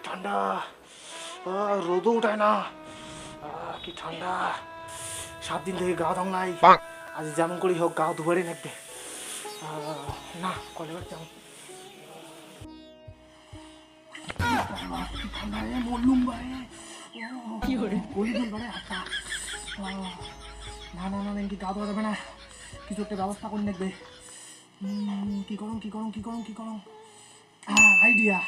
ঠান্ডা, রোদও উঠায় না, কি ঠান্ডা। 7 দিন থেকে গা ধং নাই, আজ যেমন করি হোক গা দুবারই নাকবে। না কলেবার যাও, ঠান্ডা রে মরলুম ভাই, কি করে গলি বলবারে হাতটা। না না না কি গা ধোয়া যাবে না, কিছু একটা ব্যবস্থা করে নেবে। কি করুন কি করুন কি করুন কি করুন, আইডিয়া।